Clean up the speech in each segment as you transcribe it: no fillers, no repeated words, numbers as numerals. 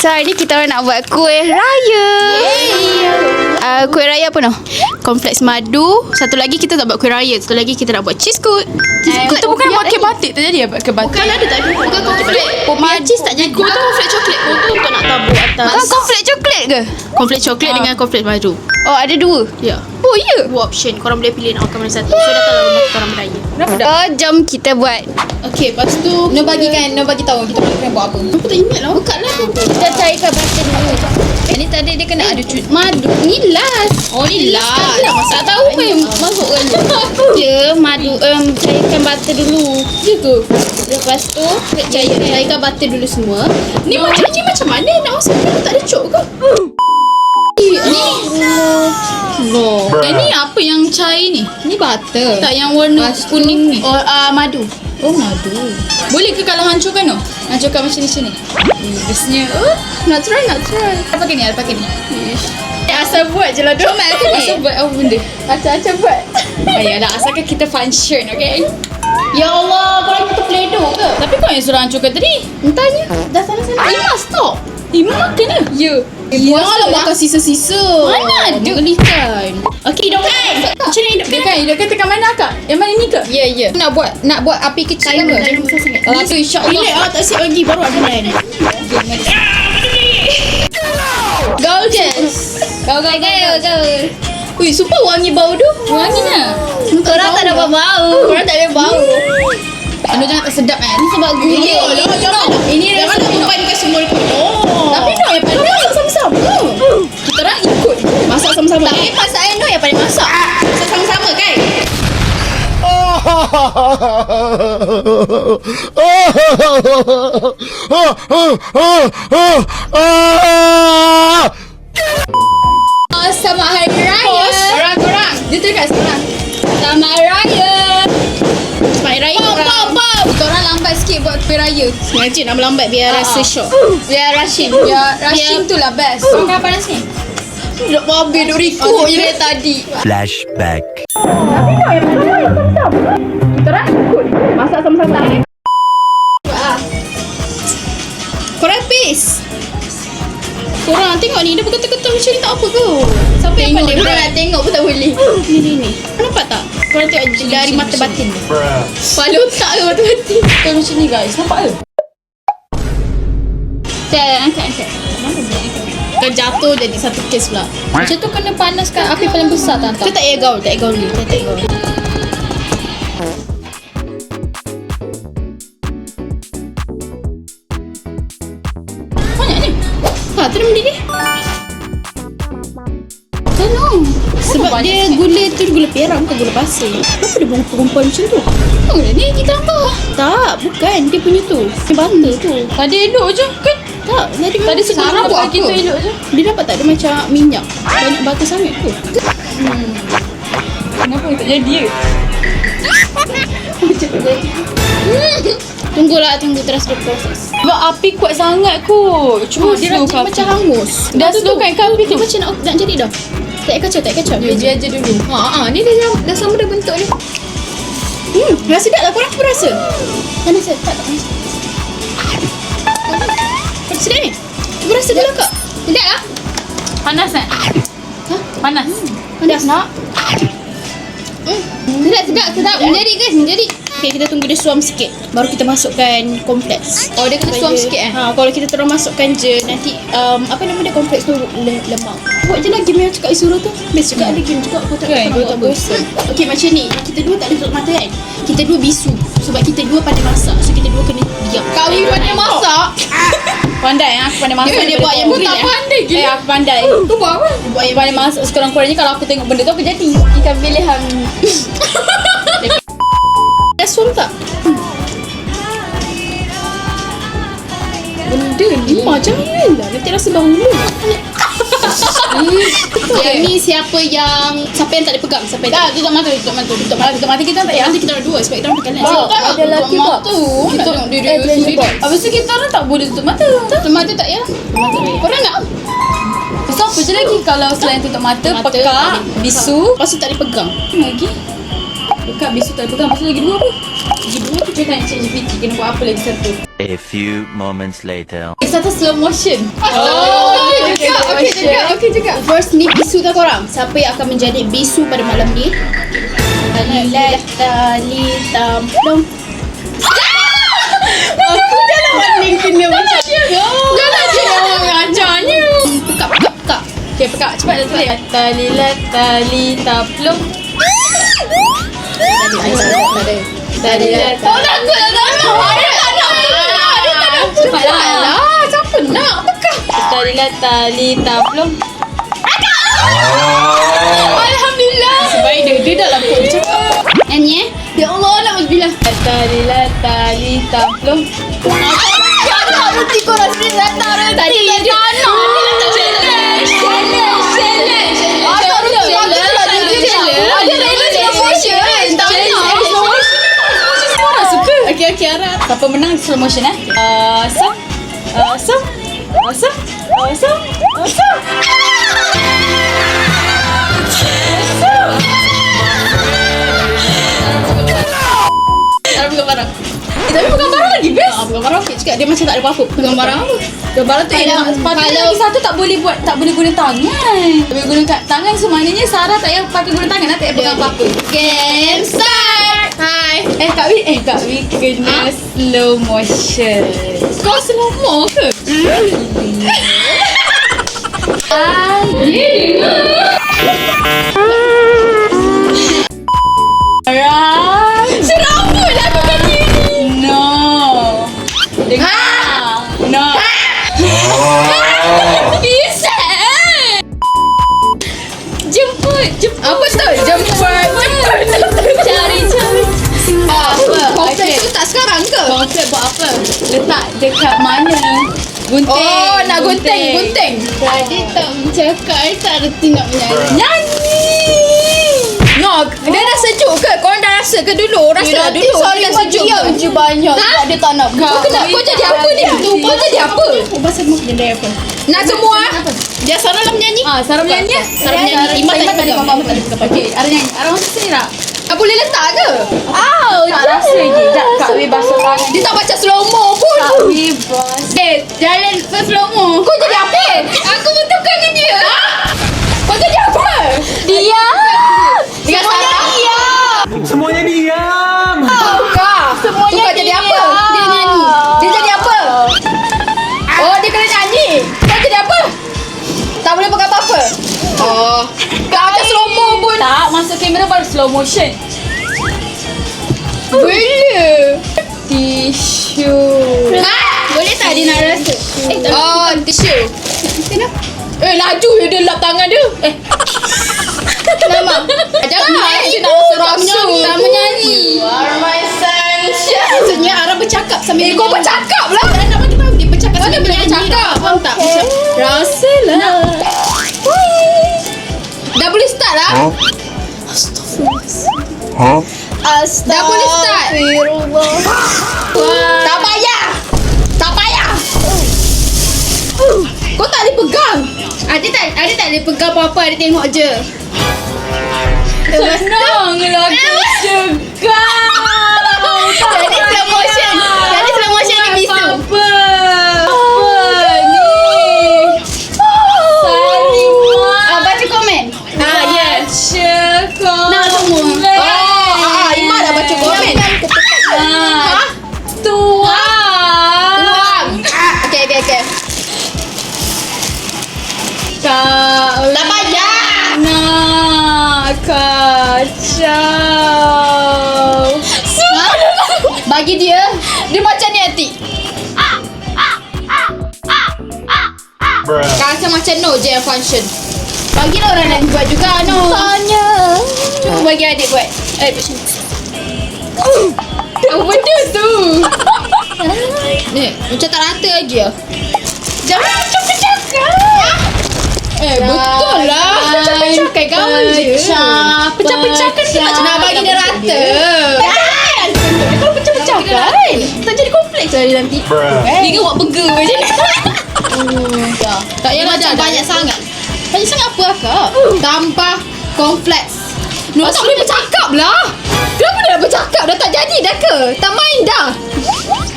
So hari ni kita orang nak buat kuih raya. Kuih raya apa noh? Kompleks madu. Satu lagi kita tak buat kuih raya. Satu lagi kita nak buat cheese cook. Cheese cook tu bukan pakai batik tu jadi pakai batik. Bukan ada tak ada. Bukan kompleks. Cheese tak jadi. Kau tu kompleks coklat. Kau tu untuk nak tabur atas. Bukan kompleks coklat ke? Kompleks coklat dengan kompleks madu. Oh ada dua. Ya. Oh ya. Dua option. Korang boleh pilih nak makan mana satu. So dah tahu rumah kita orang beraya. Kenapa dah? Oh jom kita buat. Okey, lepas tu No bagi tahu kita kena buat apa. aku tak ingat lah. Bukan lah. Kita cairkan butter dulu. Ni tadi dia kena ada Madu ni last. Oh ni lah. Tak tahu main masukkan je madu cairkan butter dulu. Je tu. Lepas tu cairkan butter dulu semua. Ni macam mana nak masuk ni tak ada cok ke? Ni apa yang cair ni? Ni butter. Tak yang warna kuning ni. Oh madu. Oh madu. Boleh ke kalau hancurkan tu? Hancurkan macam ni. Bestnya. Nak try. Apa pakai ni? Asal buat je lah dong. Asal buat apa benda? Macam-macam buat. Ayalah asalkan kita function, okay? Ya Allah, korang kita play-doh ke? Tapi kau yang suruh hancurkan tadi. Entahnya. Dah sana-sana. Ima stop. Ima makan lah. Ya. Janganlah makan sisa-sisa. Mana ada? Gelikan. Okey, dong. Macam ni Hidupkan tekan mana akak? Yang mana ni ke? Ya. Nak buat api kecil ke? Jangan besar sangat. Itu insya-Allah. Relax tak siap lagi baru ada lain. Go Jess. Go. Ui, super wangi bau tu. Wangi lah. Korang tak dapat bau. Korang tak ada bau. Anu jangan tak sedap kan? Ni sebab gula. Ini jangan nak tumpahkan semua dekat. Tapi nak yang paling masak sama-sama. Kita orang ikut masak sama-sama. Tapi masak Eno yang paling masak. Masak sama-sama kan? Selamat Hari Raya. Korang. Dia terdekat sekarang. Selamat Hari Raya. Selamat Hari Raya korang. Kita orang lambat sikit buat kuih raya. Sengaja nak melambat biar rasa syok. Biar Rashim. Rashim tu lah best. Kau makan panas ni? Duk babi, duk rikuk je dari tadi. Flashback. Kita orang ikut masak sama-sama. Korang peace. Korang tengok ni, dia bergetar-getar macam ni tak apa ke? Siapa yang pandai Korang berat? nak tengok pun tak boleh. Ni. Nampak tak? Korang tengok dari mata batin. Kepala otak ke mata mati. Kau macam ni guys, nampak ke? Angkat. Kan jatuh jadi satu kes pula. Macam tu kena panaskan api paling besar tak? Kita tak payah gaul ni. Kita tak payah gaul. Banyak ni. Tu dah mendidih. Tolong. Sebab dia gula tu gula perak bukan gula pasir. Kenapa dia perempuan macam tu? Oh, ni kita tambah. Tak, bukan. Dia punya tu. Dia butter tu. Tadi elok je kan? Tak, tadi sebelum Sarah buat kita apa? elok je. Dia dapat tak ada macam minyak. Banyak butter sangat tu. Kenapa tak jadi ke? Tunggu terus dia proses. Sebab api kuat sangat kot. Cuma Dia slow rasa ke macam apa? hangus. Dah slow kan api Dia tu? macam nak jadi dah. Tak payah kacau. Dia je dulu. Ni dah sama dah bentuk ni. Rasa sedap lah. Korang cuba rasa. Panas tak? Sedap ni. Cuba rasa dulu kak. Sedap lah. Panas kan? Panas. Panas nak? Sedap. Menjadi guys, menjadi. Okay, kita tunggu dia suam sikit. Baru kita masukkan kompleks. Oh, dia kena suam sikit Kalau kita terus masukkan je, nanti apa nama dia, kompleks tu lemak. Buat je lah game yang cakap Isuro tu. Best juga ada game juga. Aku tak Kan, pernah buat bosan. Okay, macam ni. Kita dua tak ada tutup mata kan? Kita dua bisu. Sebab kita dua pandai masak. So, kita dua kena diam. Kami pandai masak. pandai. Aku pandai masak. Dia buat yang Aku grill, tak eh? pandai gila. Aku pandai. Kau buat apa? Buat yang pandai masak sekurang-kurangnya kalau aku tengok benda tu aku jadi. Ikan pilihan. Restaurant tak? Benda ni janganlah. Nanti rasa bahulu. Yang ni siapa yang tak boleh pegang? Siapa yang tak? Tutup mata, tutup mata, tutup mata. Tutup mata kita tak ya? Nanti kita orang dua sebab kita orang pakai lens. Bang, ada lelaki tutup bang. mata. Kita tengok dia pleasure sendiri. box. Habis tu kita orang tak boleh tutup mata. Tutup mata tak ya? Tutup mata. Korang nak? So apa je lagi kalau selain tutup mata, Mata, pekak, bisu. Lepas tu tak boleh pegang. Lagi? Pekak, bisu tak boleh pegang. Lepas tu lagi dua apa? Lagi dua tu je kan ChatGPT kena buat apa lagi satu. A few moments later. Satu slow motion. Okey juga. First ni bisu tak korang? Siapa yang akan menjadi bisu pada malam ni? Talita belum. Aku dah nak warning kena macam Jangan je orang ajarnya. Pekak. Okay, pekak. Cepat dah tulis. Tali taplum. Tali Tak takut lah tak nak. Dia tak nak. Cepatlah. Siapa nak pekak? Tali taplum. Alhamdulillah. Sebab dia dah lah pun cakap. Nyanyi Ya Allah nak bismillah. Tali taplum. Nanti korang sendiri tak tahu tadi. Dia tak nak. Okay, Ara. Siapa menang slow motion Awesome. Cara pegang barang. Tapi bukan barang lagi best. Pegang barang okey cakap dia macam tak ada apa-apa. Pegang barang apa? Gambaran tu Kalau- lagi satu tak boleh guna tangan. Boleh guna tangan so maknanya Sarah tak payah pakai guna tangan, tak payah pegang apa-apa. Game start. Hai. Kak Wi kena slow motion. Kau slow mo ke? Alright. Serabut lah aku kata ni. No. Dengar. No. Bisa. Jemput. Apa tu? Jemput. Cari. Apa? Konsep Okay. tu tak sekarang ke? Konsep buat apa? Letak dekat mana? Gunting. Oh, nak gunting. Tadi tak bercakap, tak reti nak menyanyi. Nyanyi. No, dia dah sejuk ke? Korang dah rasa ke dulu? Rasa lah dulu. Sorry Dia dah sejuk diam ke? je banyak. Sebab dia tak nak. Kau jadi apa ni? Kau jadi apa? Pasal muka dia apa? Nak semua? Dia Sarah lah menyanyi. Sarah menyanyi. Sarah menyanyi. Iman tak ada apa-apa. Okey, Ara nyanyi. Ara masuk sini tak? Boleh letak ke? Tak rasa lagi. Sekejap, Kak Wi basuh tangan. Dia tak baca slow mo pun. Kak Wi basuh. Jalan slow mo. Kau jadi apa? Aku bertukar dengan dia. Kau jadi apa? Dia. Semuanya diam. Semuanya diam. Semuanya kau jadi apa? Dia nyanyi. Dia jadi apa? Oh, dia kena nyanyi. Kau jadi apa? Tak boleh pakai apa-apa. Oh. Tak ada slow mo pun. Tak, masuk kamera baru slow motion. Boleh. Tisu. Boleh tak dia nak rasa? Oh, tisu. Laju dia lap tangan dia. Nama. Jangan main rasa. Tak menyanyi. My sunshine. Maksudnya Ara bercakap sambil kau bercakap lah. Nak bagi tahu dia bercakap sambil menyanyi. Faham tak? Macam rasalah. Dah boleh start lah. Dah boleh start. Tak payah. Kau tak boleh pegang. Ada tak boleh pegang apa-apa. Ada tengok je. Senanglah aku cakap. Jadi slow motion. Ni bisu. Apa ni? Salimah. Baca komen. Yes. Nak semua. Iman dah baca komen. Tuang. Okay. Kau Tak payah. nak kacau. Bagi dia. Dia macam ni hati. Rasa macam no je yang function. Bagilah orang lain buat juga no. Tanya. Cuba bagi adik buat. Macam ni. Apa benda tu? Ni, macam tak rata lagi lah. Jangan macam bercakap. Betul lah. Pecah-pecahkan kawan je. Pecah-pecahkan dia macam nak bagi dia rata. Kalau pecah-pecahkan tak jadi kompleks lah dia nanti. Dia kan buat burger macam ni. Tak payah macam banyak sangat. Banyak sangat apa akak? Tambah kompleks. No, tak boleh bercakap lah. Kenapa dia dah bercakap? Dah tak jadi dah ke? Tak main dah.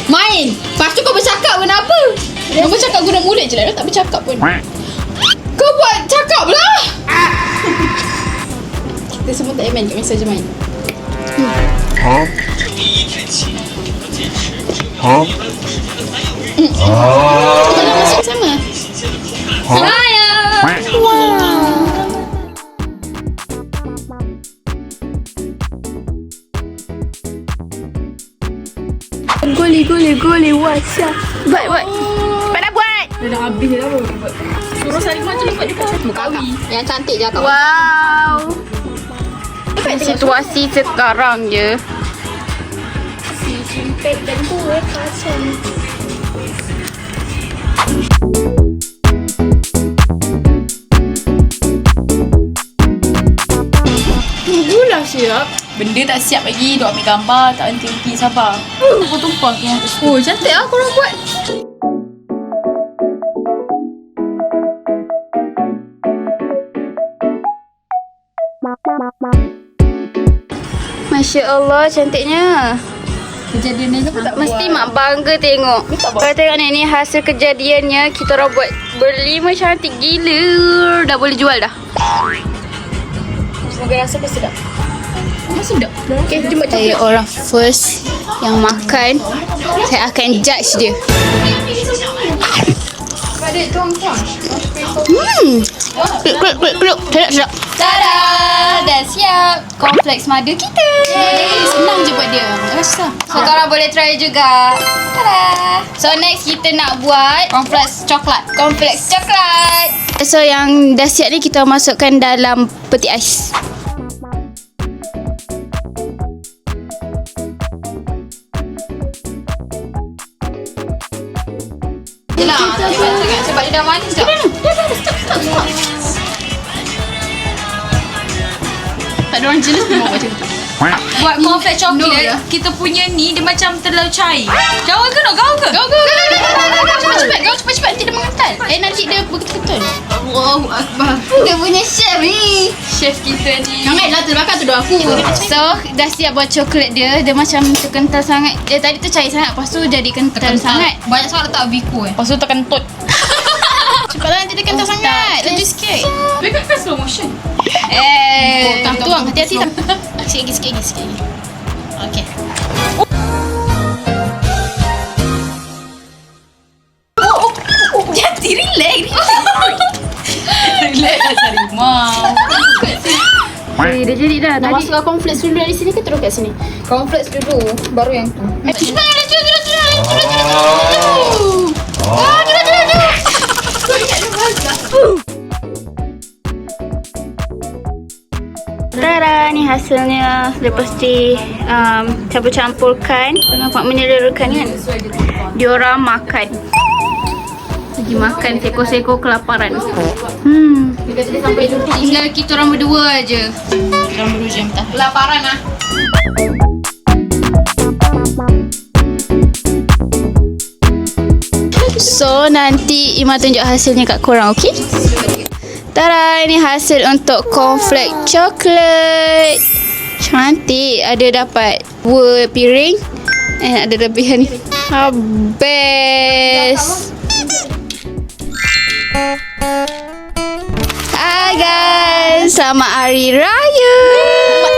Main. Lepas tu kau bercakap kenapa? Kau bercakap guna mulut je lah. Dah tak bercakap pun. Kau buat cakap lah. Kita semua tak payah main kat masa je main. Kita nak masuk sama. Saya. Goli, WhatsApp. Buat. Pada buat. Dah habis dah baru dia buat. Suruh Salimah je buat dia kat Mukawi. Yang cantik je kau. Wow. Situasi sekarang je. Si Cimpet dan gue kacang. Tunggulah siap. Benda tak siap lagi. Duk ambil gambar. Tak henti-henti. Sabar. Tumpah-tumpah ke yang tu. Oh, cantik lah korang buat. Masya Allah, cantiknya. Kejadian ni tak Mesti mak bangga tengok. Kalau tengok ni hasil kejadiannya. Kita orang buat berlima cantik gila. Dah boleh jual dah. Semoga rasa pun sedap. Sedap. Okay, jom saya orang first yang makan. Saya akan judge dia. Keluk. Sedap. Tada! Dah siap. Kompleks mada kita. Senang je buat dia. Rasa. So korang boleh try juga. Tada! So next kita nak buat kompleks coklat. Kompleks coklat. So yang dah siap ni kita masukkan dalam peti ais. Yelah, cepat sangat sebab dia dah manis dah. Tak ada orang jealous memang macam tu. Buat cornflake No coklat, lah. kita punya ni dia macam terlalu cair. Gaul ke no? Gaul ke? Go. Cepat-cepat. Kau cepat-cepat. Nanti dia mengental. Nanti dia berketul-ketul. Allahu Akbar. Dia punya chef ni. Chef kita ni. Janganlah terbakar tu dah aku. So dah siap buat coklat dia. Dia macam terkental sangat. Dia tadi tu cair sangat. Lepas tu jadi kental sangat. Banyak sangat letak biko Lepas tu terkentut. Cepatlah nanti dia kental sangat. Laju sikit. Dekat kan slow motion. Tuang. Hati-hati. Sikit lagi. Okay. Jadi relax. Relax lah Salimah. Dah jadi dah. Nak masukkan cornflakes dulu dari sini ke terus kat sini? Cornflakes dulu, baru yang tu. Cepat. Tada, ni hasilnya. Lepas campur-campurkan. Nampak menyeluruhkan kan. Diorang makan. Lagi makan seko-seko kelaparan. Tinggal kita orang berdua aje. Kita orang berdua je yang tahan. Kelaparan lah. So nanti Ima tunjuk hasilnya kat korang, okey? Tada, ini hasil untuk cornflake coklat. Cantik. Ada dapat 2 piring. Ada lebihan ni. Habis. Hai guys, selamat Hari Raya.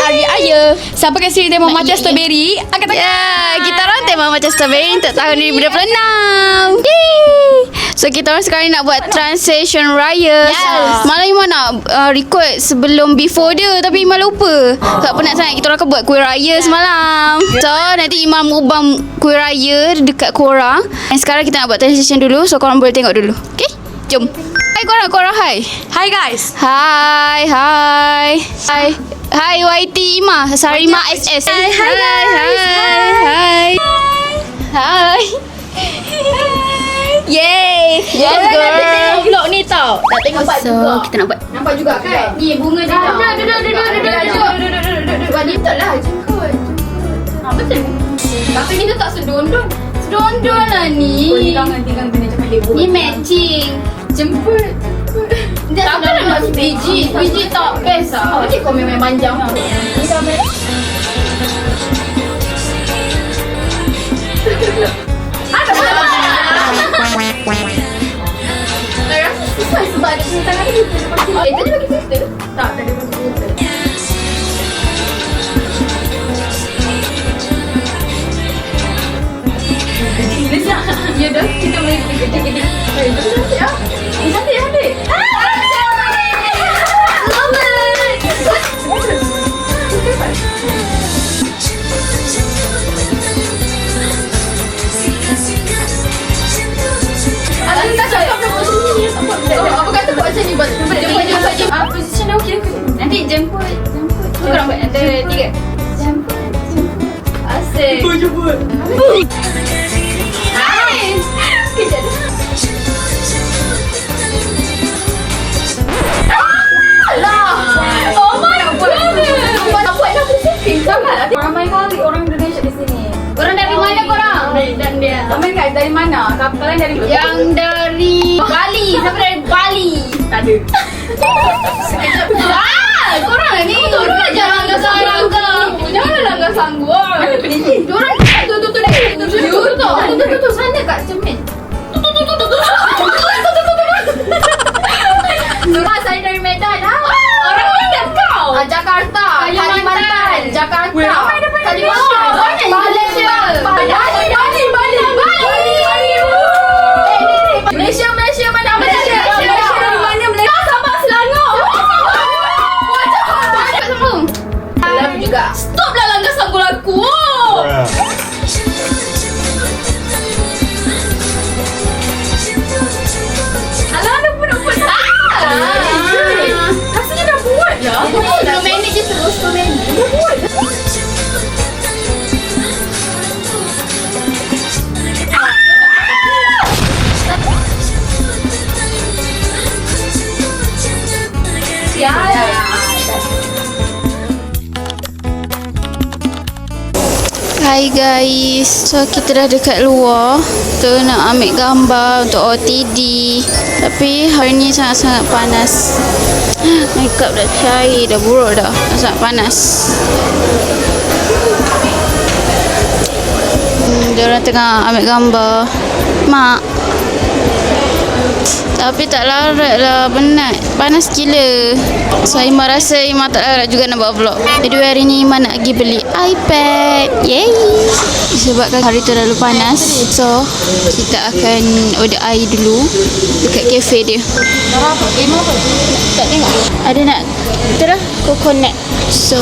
Hari Raya. Siapa kasi tema macam strawberry? Angkat tangan. Ya, kita orang tema macam strawberry untuk tahun 2026. Yeay. So kita orang sekarang ni nak buat transition raya. Yes. Malam Ima nak record sebelum before dia, tapi Ima lupa. Sebab penat sangat kita orang akan buat kuih raya semalam. So nanti Ima ubah kuih raya dekat korang. Dan sekarang kita nak buat transition dulu. So korang boleh tengok dulu. Okay? Jom. Hai korang hai. Hi guys. Hai. Hai YT Ima, Sarima SS. Hai guys. Hai. Yay. Yes Nanti girl. tengok vlog ni tau. Tak tengok part juga. So kita nak buat. Nampak juga kan? Ni bunga dia. Duduk. Buat ni tak lah. Jengkut. Betul. Tapi ni tu tak sedondon. Sedondon lah ni. Jangan kena cakap dia buat. Ni matching. Jemput. Takkan nak buat biji. Biji tak best lah. Macam kau memang manjang. Ni dah best. Saya rasa susah sebab dia punya tangan dia buta. Tadi bagi filter? Tak, tadi bagi filter. Ya dah, kita boleh kerja-kerja. Cantik lah. Cantik. Apa kata buat macam ni? Jemput. Position dah okey. Nanti jemput. Korang buat ada 3. Jemput. Asyik. Jemput. Hai. Kejap dah. Alah. Oh my god. Nak buat dah berseping. Sangat. Ramai kali orang Indonesia di sini. Korang dari mana korang? Dan dia. Ramai guys dari mana? Kalian dari mana? Yang dari Bali. Siapa dari Bali? Tak ada. Korang ni. Korang jangan langgar sanggup. Jangan langgar sanggup. Diorang tu sana kat cermin. Diorang saya dari Medan. Orang mana kau? Jakarta. Kalimantan. Jakarta. Kalimantan. Malaysia. Malaysia mana? Malaysia dari mana? Malaysia Sabah Selangor. Love juga. Stop lah langgar sanggul aku. Alah, dah pun rasanya dah buat lah. Belum manage je terus. Dah buat dah. Hai guys, so kita dah dekat luar. Kita nak ambil gambar untuk OTD. Tapi hari ni sangat-sangat panas. Makeup dah cair, dah buruk dah. Sangat panas. Diorang tengah ambil gambar mak. Tapi tak larat lah, penat. Panas gila. So Ima rasa Ima tak larat juga nak buat vlog. Jadi hari ni Ima nak pergi beli iPad. Yay. Sebabkan hari tu terlalu panas, so kita akan order air dulu dekat kafe dia. Tak tengok. Ada nak itulah coconut. So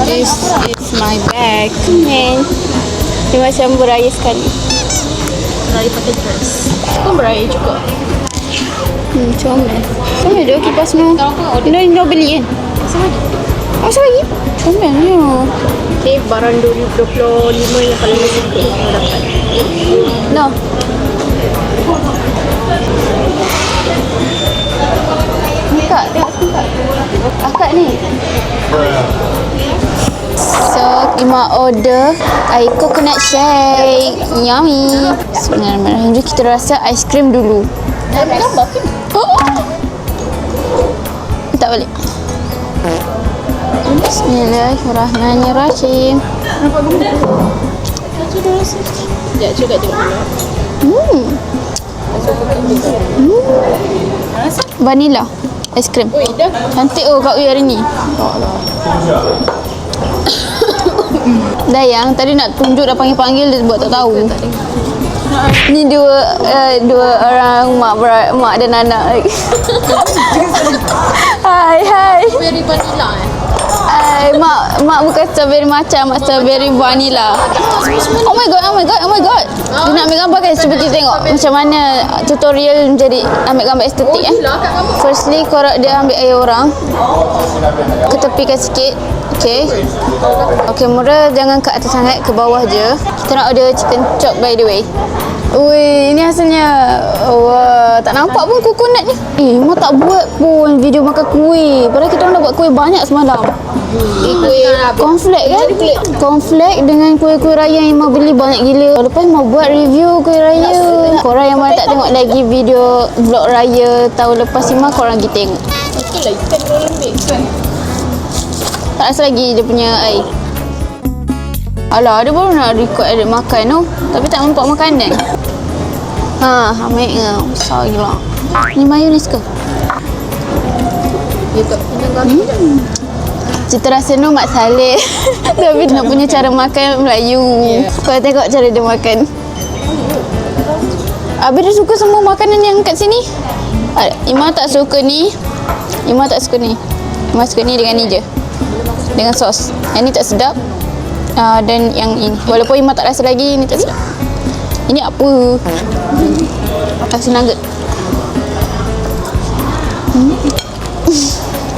this is my bag. Man, dia macam beraya sekali. Raya pakai dress. Kau beraya juga. Comel. Comel dia kipas no. No beli kan? Masa lagi? Comel ni. Ni barang 2025 yang paling suka yang dapat. No. Akak, tengok akak. Akak ni. So, Ima order air coconut shake. Yummy. Bismillahirrahmanirrahim. Jadi kita rasa aiskrim dulu. Gambar ke? Tak balik. Bismillahirrahmanirrahim. Nampak benda? Sekejap, cuba tengok dulu. Vanilla aiskrim. Ui, dah. Cantik Kak Ui hari ni. Dayang tadi nak tunjuk dah panggil-panggil dia buat tak tahu. Ni dua orang mak dan anak. Hai. Very vanilla Mak bukan strawberry matcha, mak strawberry vanilla. Oh my god. Dia nak ambil gambar guys, cuba kita tengok macam mana tutorial menjadi ambil gambar estetik Firstly, korang dia ambil air orang. Ketepikan sikit. Okay. Kamera jangan ke atas sangat, ke bawah je. Kita nak order chicken chop by the way. Ui, ini hasilnya. Wah, tak nampak pun coconut ni. Mak tak buat pun video makan kuih. Padahal kita orang dah buat kuih banyak semalam. Kuih cornflake kan? Cornflake dengan kuih-kuih raya yang Mak beli banyak gila. Lepas Mak buat review kuih raya. Korang yang mana tak tengok lagi video vlog raya tahun lepas ni, Mak korang pergi tengok. Betul lah, ikan kalau lembik kan. Tak rasa lagi dia punya air. Alah, dia baru nak record edit makan tu. Tapi tak nampak makanan. Ambil ke. Besar gila. Ni mayonis ke? Dia tak punya gambar. Cita rasa tu Mak Saleh. Tapi nak punya cara makan Melayu. Kau tengok cara dia makan. Habis dia suka semua makanan yang kat sini. Ima tak suka ni. Ima tak suka ni. Ima suka ni dengan ni je. Dengan sos. Yang ni tak sedap. Dan yang ini. Walaupun Ima tak rasa lagi, ni tak sedap. Ini apa? Kasih nugget.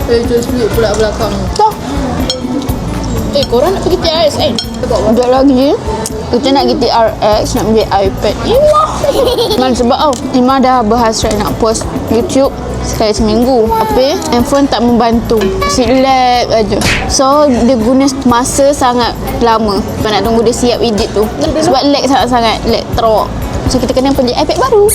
Jual sweet pula belakang. Tak. Korang nak pergi TRX kan? Sekejap lagi. Kita nak pergi TRX, nak ambil iPad. Ima. Sebab Ima dah berhasrat nak post YouTube sekali seminggu. Tapi handphone tak membantu. Asyik lag aja. So dia guna masa sangat lama. Sebab nak tunggu dia siap edit tu. Sebab lag sangat-sangat. Lag teruk. So kita kena beli iPad baru.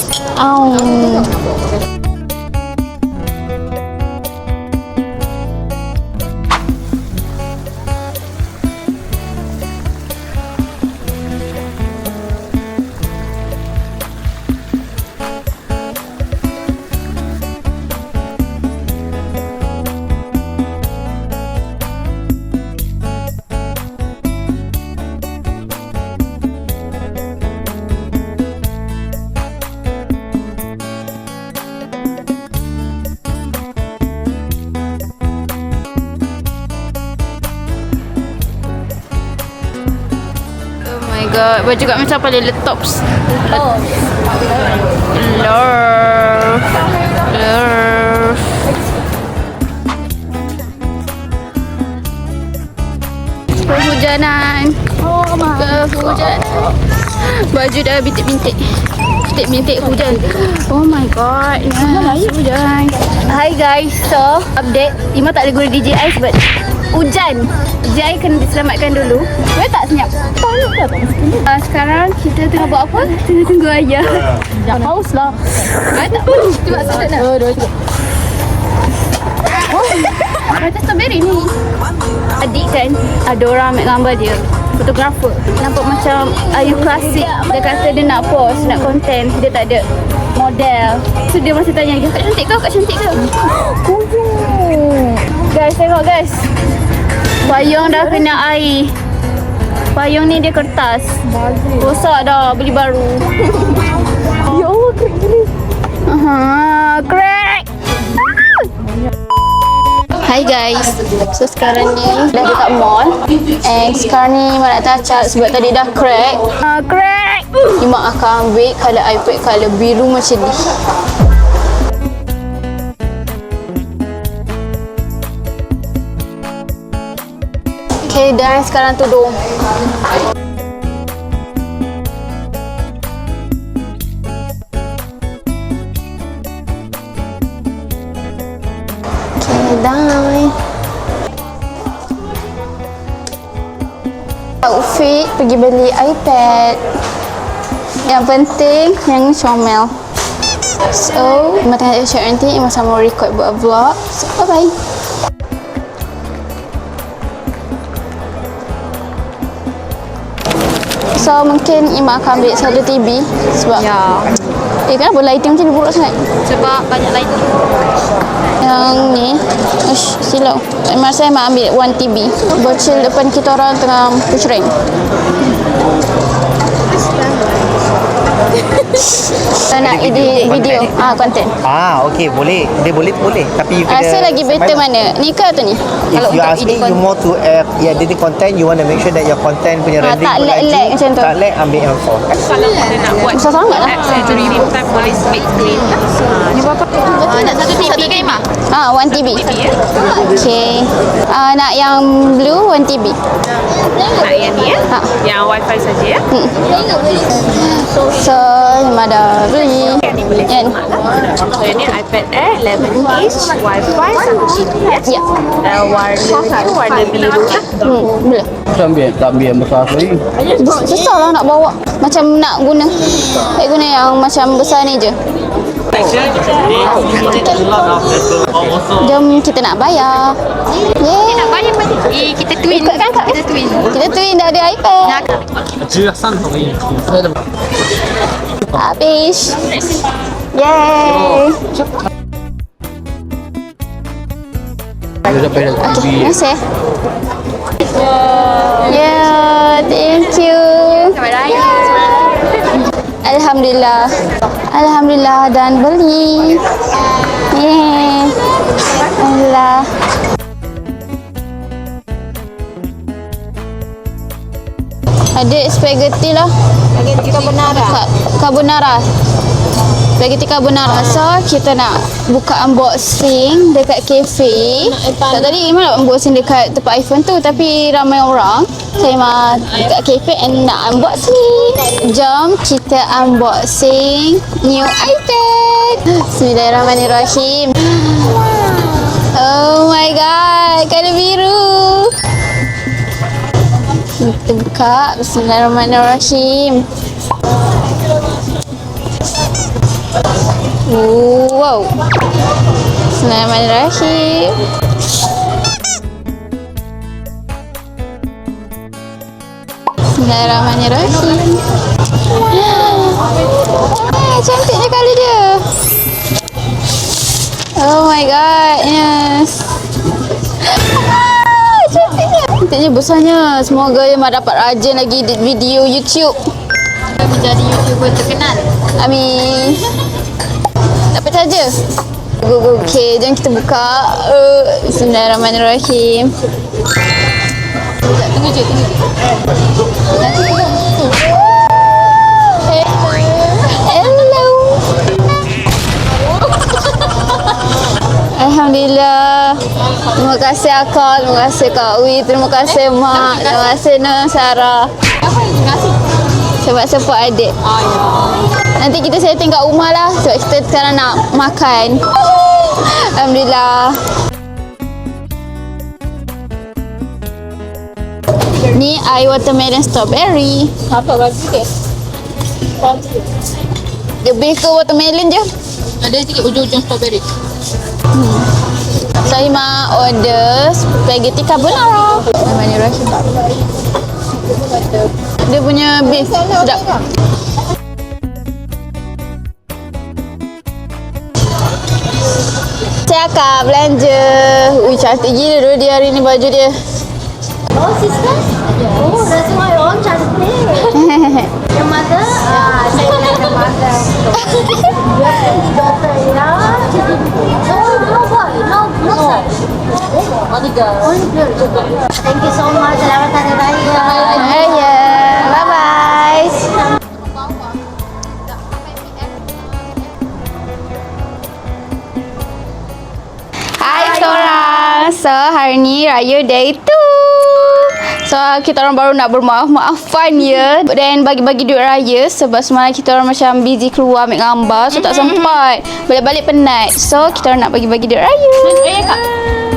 God, baju kat macam paling letops. Love. Kehujanan. Kehujanan. Baju dah bintik hujan. Oh my god. Hujan. Hi guys. So, update. Ima tak ada guna DJI sebab hujan. DJI kena diselamatkan dulu. Boleh tak senyap? Sekarang kita tengah buat apa? Tengah tunggu ayah. Dah haus lah. Tak apa. Cuba sedap nak. Macam strawberry ni. Adik kan, ada orang ambil gambar dia. Fotografer. Nampak macam ayu klasik. Dia kata dia nak post, nak konten. Dia tak ada model. So dia masih tanya, Kak cantik ke? Kak cantik ke? Guys, tengok guys. Payung dah kena air. Payung ni dia kertas. Rosak dah, beli baru. Ya Allah, crack gila. Crack. Hi guys. So sekarang ni dah dekat mall. And sekarang ni Mak nak touch up sebab tadi dah crack. Crack. Ni Mak akan ambil colour iPad colour biru macam ni. Okay, dan sekarang tudung. Okay, dan outfit pergi beli iPad. Yang penting yang comel. So, Ima tengah share nanti Ima sama record buat vlog. So, bye-bye. So mungkin Ima akan ambil satu TV sebab kenapa lighting macam ni buruk sangat? Sebab banyak lighting. Yang ni silau. Ima rasa Ima ambil one TV. Bocil depan kita orang tengah push rank. Nak edit video. Konten. Okay, boleh. Dia boleh. Tapi you kena Rasa lagi better mana? Ni ke atau ni? If you ask me, you more to editing content, you want to make sure that your content punya rendering tak pun lag laju. macam tu. Tak lag, ambil yang 4. Kalau kita nak buat Susah sangat lah. accessory full time boleh split screen. Ni berapa? Nak satu TV kan Imah? 1 TB. Okay. Nak yang blue 1 TB. Nak yang ni ya? Yang wifi saja ya? So, Imah dah beli. Yang ni. So ini iPad Air 11 inch wifi 1 GB ya? Ya. Warna ni warna biru lah. Boleh. Tak ambil yang besar sekali. Susah lah nak bawa. Macam nak guna. Baik guna yang macam besar ni je. Jom kita nak bayar. Yeay. Nak bayar mana? Kita twin. Ikut kan Kak? Kita twin. Kita twin dah ada iPad. Habis. Yeay. Okay, terima kasih. Yeah, thank you. Alhamdulillah. Alhamdulillah dan beli. Yeah. Alhamdulillah. Ada spaghetti lah. Spaghetti carbonara. Carbonara. Spaghetti carbonara. So, kita nak buka unboxing dekat cafe. Tak tadi Imah nak unboxing dekat tempat iPhone tu, tapi ramai orang. So, Imah dekat cafe and nak unboxing. Jom kita unboxing new iPad. Bismillahirrahmanirrahim. Oh my god, color biru. Kita buka. Bismillahirrahmanirrahim. Wow. Bismillahirrahmanirrahim. Bismillahirrahmanirrahim. Cantiknya kali dia. Oh my god, yes. Cantiknya. Cantiknya besarnya. Semoga Imah dapat rajin lagi edit video YouTube. Menjadi YouTuber terkenal. Amin. Dapat saja. Go. Okay, jom kita buka. Bismillahirrahmanirrahim. Tunggu je. Hello. Alhamdulillah. Terima kasih Akak, terima kasih Kak Wi, terima kasih Mak, terima kasih Nur Sarah. Sebab support adik. Nanti kita setting kat rumah lah sebab kita sekarang nak makan. Alhamdulillah. Ni air watermelon strawberry. Apa bagi dia? Lebih ke watermelon je. Ada sikit ujung-ujung strawberry. Saya Imah order spaghetti carbonara. Bismillahirrahmanirrahim. Dia punya beef sedap. Saya Kak belanja. Ui, cantik gila dulu dia hari ni baju dia. Oh, sister? Oh, that's my own cantik. Your mother? Saya like the mother. You are the daughter, ya? No boy, no son. Only girl. Only girl. Thank you so much. Selamat Hari Raya. Raya. Bye-bye. Hai korang. So, hari ni Raya Day 2. So, kita orang baru nak bermaaf-maafan ya. Dan bagi-bagi duit raya sebab semalam kita orang macam busy keluar ambil gambar. So, tak sempat. Balik-balik penat. So, kita orang nak bagi-bagi duit raya. Kak.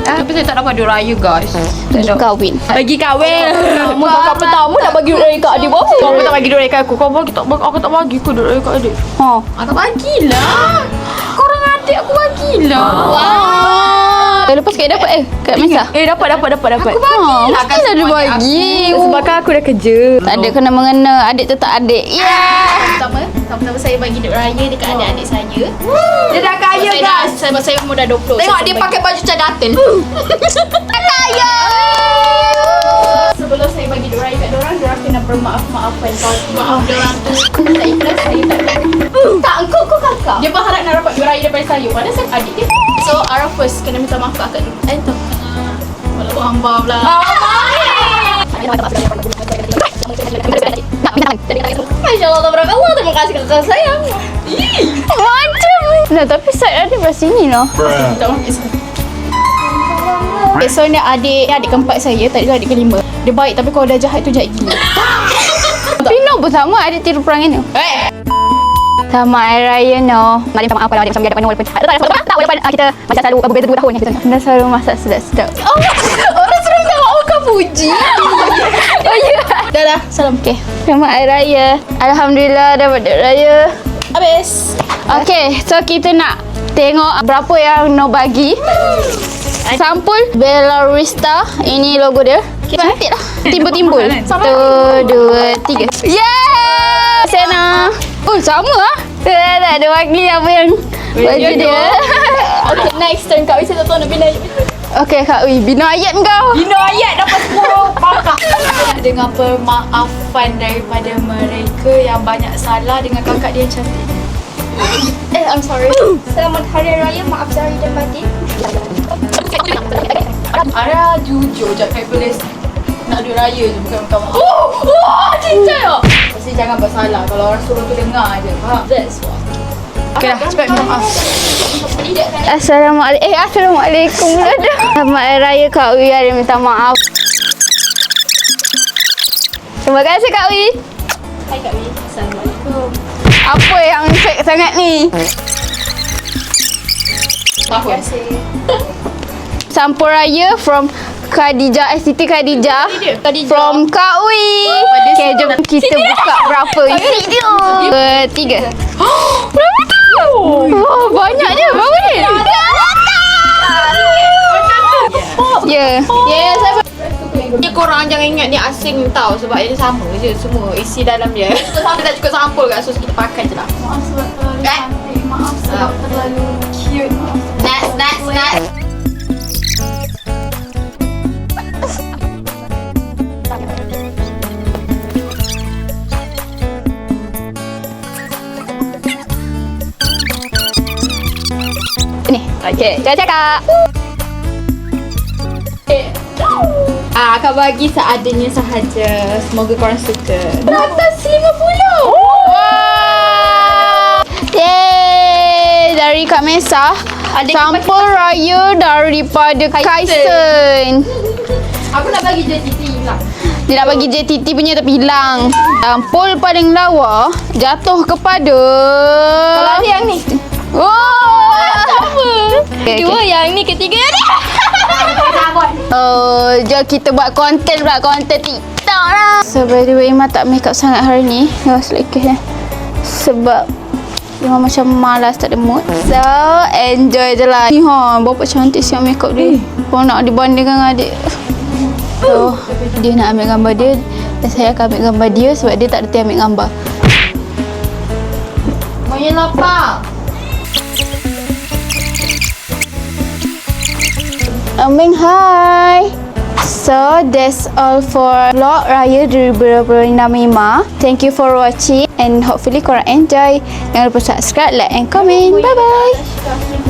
Tapi saya tak dapat duit raya guys. Pergi kahwin. Bagi kahwin. Kamu kakak pertama nak bagi duit raya kat adik bapa. Kau tak bagi duit raya kat aku. Kau bagi tak aku tak bagi kau duit raya kat adik. Oh. Aku bagilah. Korang adik aku bagilah. Lepas kat dapat kat Mesa. Dapat. Aku bagilah. Mesti dah dia bagi. Sebab kan aku dah kerja. Tak ada kena mengena. Adik tetap adik. Yeah. Sama-sama saya bagi duit raya dekat adik-adik saya. Dia dah kaya guys. Sebab saya umur dah 20. Tengok dia pakai baju cadatan. Kaya. Sebelum saya bagi duit raya kat dorang kena bermaaf-maafan. Maaf diorang tu tak ikhlas, dia tak Tak, kau kakak. dia berharap nak dapat duit raya daripada saya. Padahal saya adik dia. So, Ara first kena minta maaf kat akak dulu. Tu. Walau hamba pula. Masya Allah, tabarakallah. Terima kasih kakak sayang. Macam. Nah, tapi side ada belah sini lah. Minta maaf kat sini. Okay, so ni adik keempat saya. Tadi tu adik kelima. Dia baik tapi kalau dah jahat tu jahat gila. Pino pun sama, ada tiru perangai ni. Sama Hari Raya no. Malam minta maaf kalau adik macam biadab walaupun tak walaupun kita macam selalu berbeza 2 tahun gitu. Dah selalu masak sedap-sedap. Orang suruh minta maaf kau puji. Oh ya. Dah. Salam. Okay. Selamat Hari Raya. Alhamdulillah dapat duit raya. Habis. Okay, so kita nak tengok berapa yang no bagi. Sampul Bella Vista. Ini logo dia. Cantik lah. Timbul-timbul. 1, 2, 3. Yeah! Sena. Oh, sama lah. Tak ada bagi apa yang baju dia. Okay, next turn Kak Wi. Saya tak tahu nak bina ayat. Okay, Kak Wi. Bina ayat kau. Bina ayat dapat 10 pakak. Dengan permaafan daripada mereka yang banyak salah dengan kakak dia yang cantik. I'm sorry. Selamat Hari Raya, maaf zahir dan batin. Ara jujur je kayak boleh nak duit raya je bukan kawan. Cincai tak? Pasti jangan bersalah kalau orang suruh tu dengar je. Faham? That's what. Okay dah, cepat minta maaf. Assalamualaikum. Selamat Hari Raya Kak Wi. Ada minta maaf. Terima kasih Kak Wi. Hai Kak Wi. Assalamualaikum. Apa yang fake sangat ni? Terima kasih. Sampul raya from Khadijah, Siti Khadijah. From Kak Wi. Okay, jom kita buka berapa isi dia. 2, 3. Berapa tu? Wah, banyaknya. Berapa ni? Ya. Yes, saya ni korang jangan ingat ni asing tau sebab dia sama je semua isi dalam dia. Kita tak cukup sampul kat so kita pakai je lah. Maaf sebab terlalu cantik. Maaf sebab terlalu cute. Next. Ni. Okay. Cakap. Akak bagi seadanya sahaja. Semoga korang suka. Atas 50. Wow. Yeay. Dari Kak Mesa. Sampul raya daripada Kaisen. Aku nak bagi je Titi hilang. Dia nak bagi JTT punya tapi hilang. Sampul paling lawa jatuh kepada... Kalau ada yang ni. Oh, sama. Dua yang ni ketiga ni. Oh, jom kita buat konten TikTok lah. So by the way, Ima tak make up sangat hari ni. Selekeh sebab Ima macam malas, tak ada mood. So, enjoy je lah. Ni bapak cantik siap make up dia. Kau nak dibandingkan dengan adik. So, dia nak ambil gambar dia dan saya akan ambil gambar dia sebab dia tak reti ambil gambar. Maya lapar. Aming hai. So that's all for vlog Raya 2025. Thank you for watching and hopefully korang enjoy. Jangan lupa subscribe, like and comment. Bye bye.